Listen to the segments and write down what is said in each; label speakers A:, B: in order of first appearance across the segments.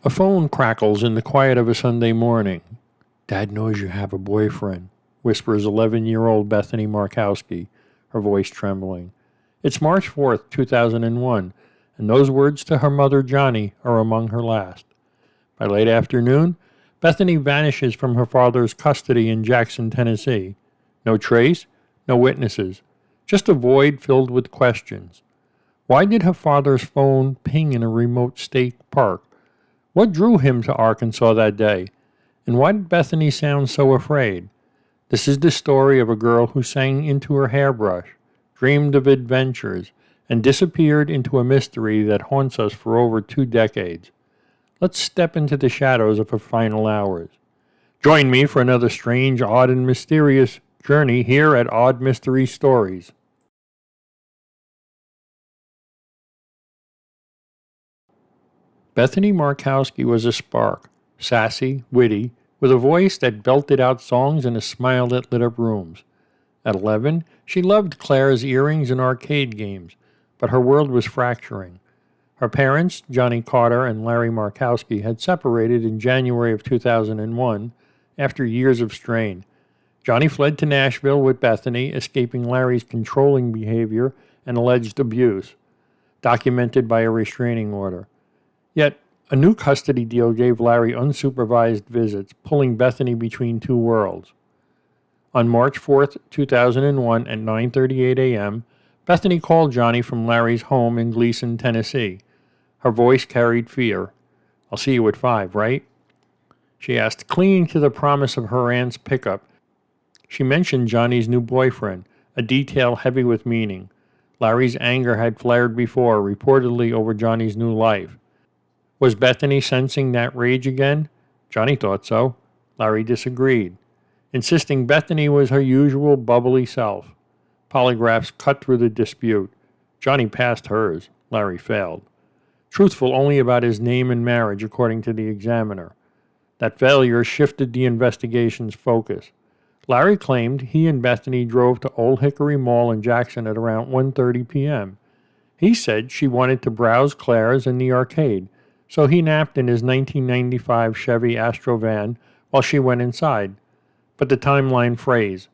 A: A phone crackles in the quiet of a Sunday morning. "Dad knows you have a boyfriend," whispers 11-year-old Bethany Markowski, her voice trembling. It's March 4th, 2001, and those words to her mother, Johnny, are among her last. By late afternoon, Bethany vanishes from her father's custody in Jackson, Tennessee. No trace, no witnesses, just a void filled with questions. Why did her father's phone ping in a remote state park? What drew him to Arkansas that day? And why did Bethany sound so afraid? This is the story of a girl who sang into her hairbrush, dreamed of adventures, and disappeared into a mystery that haunts us for over 2 decades. Let's step into the shadows of her final hours. Join me for another strange, odd, and mysterious journey here at Odd Mystery Stories. Bethany Markowski was a spark, sassy, witty, with a voice that belted out songs and a smile that lit up rooms. At 11, she loved Claire's earrings and arcade games, but her world was fracturing. Her parents, Johnny Carter and Larry Markowski, had separated in January of 2001 after years of strain. Johnny fled to Nashville with Bethany, escaping Larry's controlling behavior and alleged abuse, documented by a restraining order. Yet, a new custody deal gave Larry unsupervised visits, pulling Bethany between two worlds. On March 4th, 2001, at 9:38 a.m., Bethany called Johnny from Larry's home in Gleason, Tennessee. Her voice carried fear. "I'll see you at 5, right?" She asked, clinging to the promise of her aunt's pickup. She mentioned Johnny's new boyfriend, a detail heavy with meaning. Larry's anger had flared before, reportedly over Johnny's new life. Was Bethany sensing that rage again? Johnny thought so. Larry disagreed, insisting Bethany was her usual bubbly self. Polygraphs cut through the dispute. Johnny passed hers. Larry failed. Truthful only about his name and marriage, according to the examiner. That failure shifted the investigation's focus. Larry claimed he and Bethany drove to Old Hickory Mall in Jackson at around 1:30 p.m. He said she wanted to browse Claire's in the arcade, so he napped in his 1995 Chevy Astrovan while she went inside. But the timeline phrase.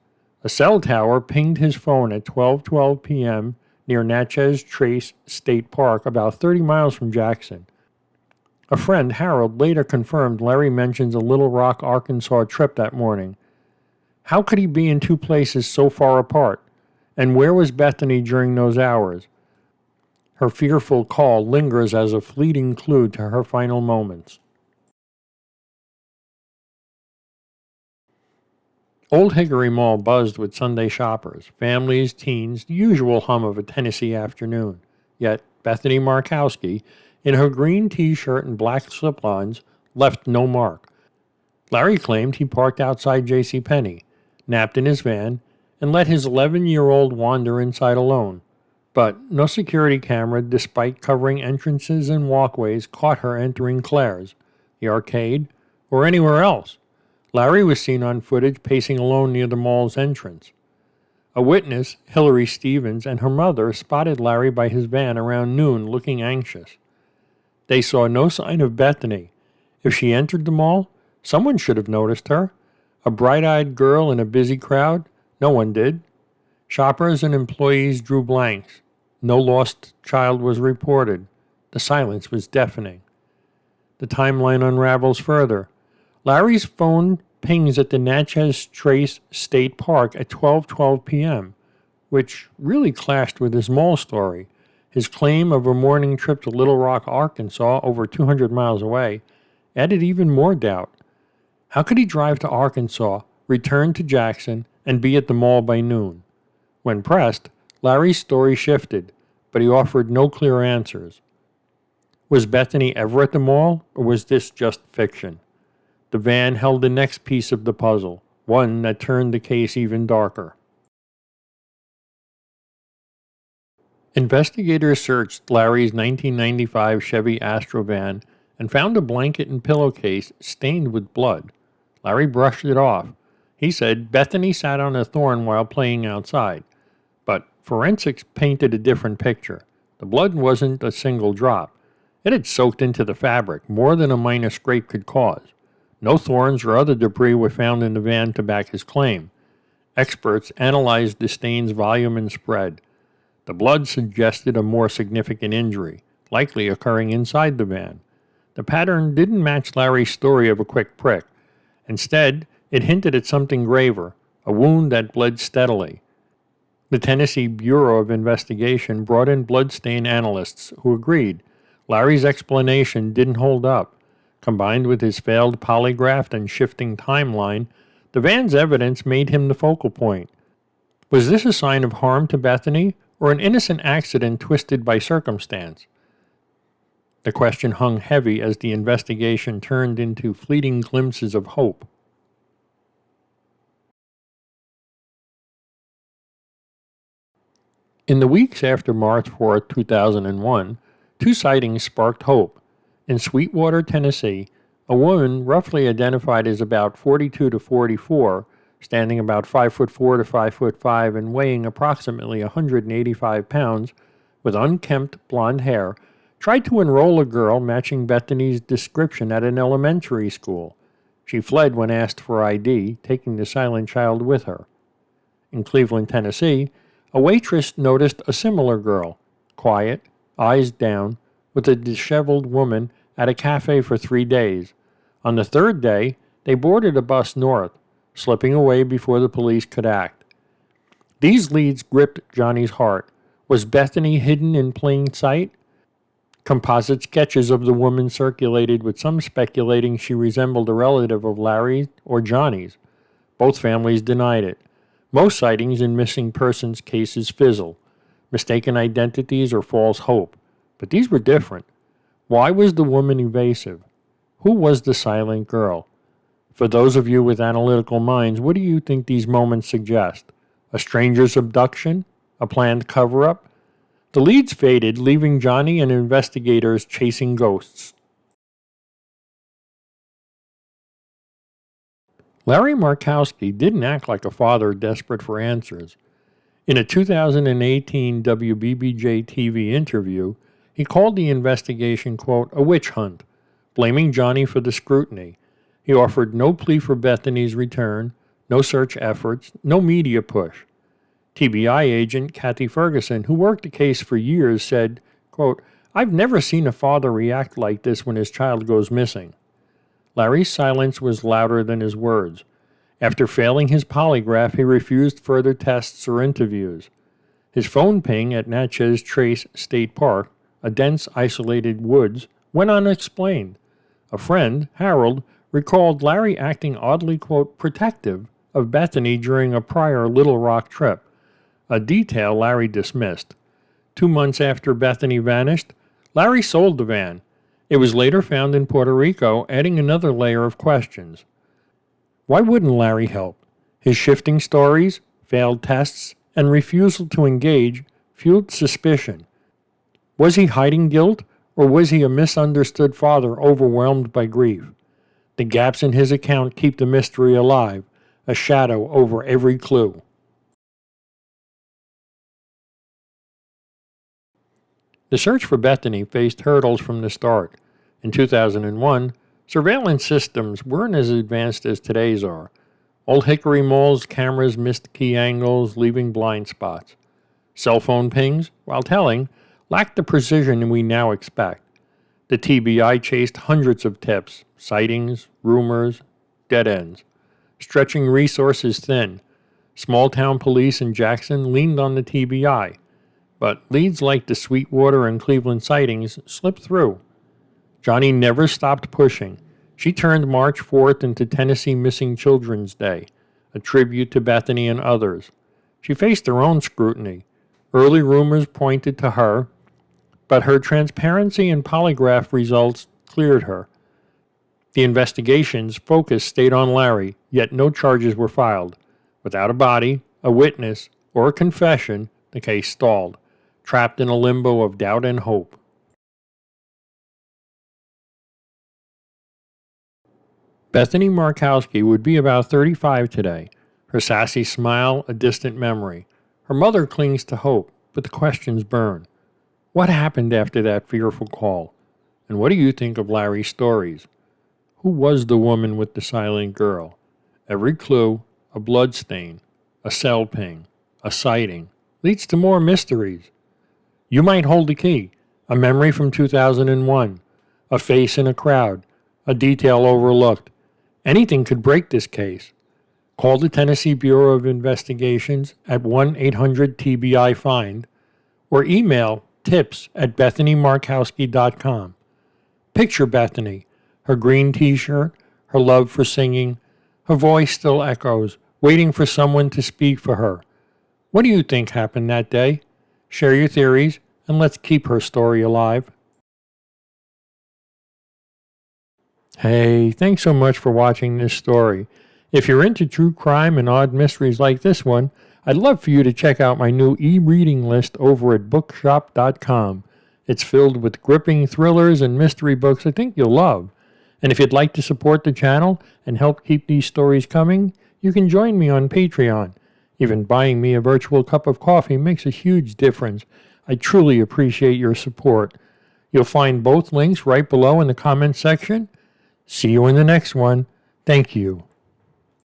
A: A cell tower pinged his phone at 12:12 p.m. near Natchez Trace State Park, about 30 miles from Jackson. A friend, Harold, later confirmed Larry mentions a Little Rock, Arkansas trip that morning. How could he be in two places so far apart? And where was Bethany during those hours? Her fearful call lingers as a fleeting clue to her final moments. Old Hickory Mall buzzed with Sunday shoppers, families, teens, the usual hum of a Tennessee afternoon. Yet Bethany Markowski, in her green t-shirt and black slip-ons, left no mark. Larry claimed he parked outside J.C. Penney, napped in his van, and let his 11-year-old wander inside alone. But no security camera, despite covering entrances and walkways, caught her entering Claire's, the arcade, or anywhere else. Larry was seen on footage pacing alone near the mall's entrance. A witness, Hillary Stevens, and her mother spotted Larry by his van around noon looking anxious. They saw no sign of Bethany. If she entered the mall, someone should have noticed her. A bright-eyed girl in a busy crowd? No one did. Shoppers and employees drew blanks. No lost child was reported. The silence was deafening. The timeline unravels further. Larry's phone pings at the Natchez Trace State Park at 12:12 p.m., which really clashed with his mall story. His claim of a morning trip to Little Rock, Arkansas, over 200 miles away, added even more doubt. How could he drive to Arkansas, return to Jackson, and be at the mall by noon? When pressed, Larry's story shifted, but he offered no clear answers. Was Bethany ever at the mall, or was this just fiction? The van held the next piece of the puzzle, one that turned the case even darker. Investigators searched Larry's 1995 Chevy Astrovan and found a blanket and pillowcase stained with blood. Larry brushed it off. He said Bethany sat on a thorn while playing outside. But forensics painted a different picture. The blood wasn't a single drop. It had soaked into the fabric, more than a minor scrape could cause. No thorns or other debris were found in the van to back his claim. Experts analyzed the stain's volume and spread. The blood suggested a more significant injury, likely occurring inside the van. The pattern didn't match Larry's story of a quick prick. Instead, it hinted at something graver, a wound that bled steadily. The Tennessee Bureau of Investigation brought in bloodstain analysts who agreed Larry's explanation didn't hold up. Combined with his failed polygraph and shifting timeline, the van's evidence made him the focal point. Was this a sign of harm to Bethany, or an innocent accident twisted by circumstance? The question hung heavy as the investigation turned into fleeting glimpses of hope. In the weeks after March 4, 2001, two sightings sparked hope. In Sweetwater, Tennessee, a woman roughly identified as about 42 to 44, standing about 5'4" to 5'5" and weighing approximately 185 pounds, with unkempt blonde hair, tried to enroll a girl matching Bethany's description at an elementary school. She fled when asked for ID, taking the silent child with her. In Cleveland, Tennessee, a waitress noticed a similar girl, quiet, eyes down, with a disheveled woman at a cafe for 3 days. On the third day, they boarded a bus north, slipping away before the police could act. These leads gripped Johnny's heart. Was Bethany hidden in plain sight? Composite sketches of the woman circulated, with some speculating she resembled a relative of Larry's or Johnny's. Both families denied it. Most sightings in missing persons cases fizzle, mistaken identities or false hope. But these were different. Why was the woman evasive? Who was the silent girl? For those of you with analytical minds, what do you think these moments suggest? A stranger's abduction? A planned cover-up? The leads faded, leaving Johnny and investigators chasing ghosts. Larry Markowski didn't act like a father desperate for answers. In a 2018 WBBJ TV interview, he called the investigation, quote, a witch hunt, blaming Johnny for the scrutiny. He offered no plea for Bethany's return, no search efforts, no media push. TBI agent Kathy Ferguson, who worked the case for years, said, quote, I've never seen a father react like this when his child goes missing. Larry's silence was louder than his words. After failing his polygraph, he refused further tests or interviews. His phone ping at Natchez Trace State Park, a dense, isolated woods, went unexplained. A friend, Harold, recalled Larry acting oddly, quote, protective of Bethany during a prior Little Rock trip, a detail Larry dismissed. 2 months after Bethany vanished, Larry sold the van. It was later found in Puerto Rico, adding another layer of questions. Why wouldn't Larry help? His shifting stories, failed tests, and refusal to engage fueled suspicion. Was he hiding guilt, or was he a misunderstood father overwhelmed by grief? The gaps in his account keep the mystery alive, a shadow over every clue. The search for Bethany faced hurdles from the start. In 2001, surveillance systems weren't as advanced as today's are. Old Hickory Mall's cameras missed key angles, leaving blind spots. Cell phone pings, while telling, lacked the precision we now expect. The TBI chased hundreds of tips, sightings, rumors, dead ends, stretching resources thin. Small-town police in Jackson leaned on the TBI, but leads like the Sweetwater and Cleveland sightings slipped through. Johnny never stopped pushing. She turned March 4th into Tennessee Missing Children's Day, a tribute to Bethany and others. She faced her own scrutiny. Early rumors pointed to her, but her transparency and polygraph results cleared her. The investigation's focus stayed on Larry, yet no charges were filed. Without a body, a witness, or a confession, the case stalled, trapped in a limbo of doubt and hope. Bethany Markowski would be about 35 today, her sassy smile a distant memory. Her mother clings to hope, but the questions burn. What happened after that fearful call? And what do you think of Larry's stories? Who was the woman with the silent girl? Every clue, a blood stain, a cell ping, a sighting, leads to more mysteries. You might hold a key, a memory from 2001, a face in a crowd, a detail overlooked. Anything could break this case. Call the Tennessee Bureau of Investigations at 1-800-TBI-FIND or email tips@BethanyMarkowski.com. Picture Bethany, her green t-shirt, her love for singing, her voice still echoes, waiting for someone to speak for her. What do you think happened that day? Share your theories, and let's keep her story alive. Hey, thanks so much for watching this story. If you're into true crime and odd mysteries like this one, I'd love for you to check out my new e-reading list over at bookshop.com. It's filled with gripping thrillers and mystery books I think you'll love. And if you'd like to support the channel and help keep these stories coming, you can join me on Patreon. Even buying me a virtual cup of coffee makes a huge difference. I truly appreciate your support. You'll find both links right below in the comments section. See you in the next one. Thank you.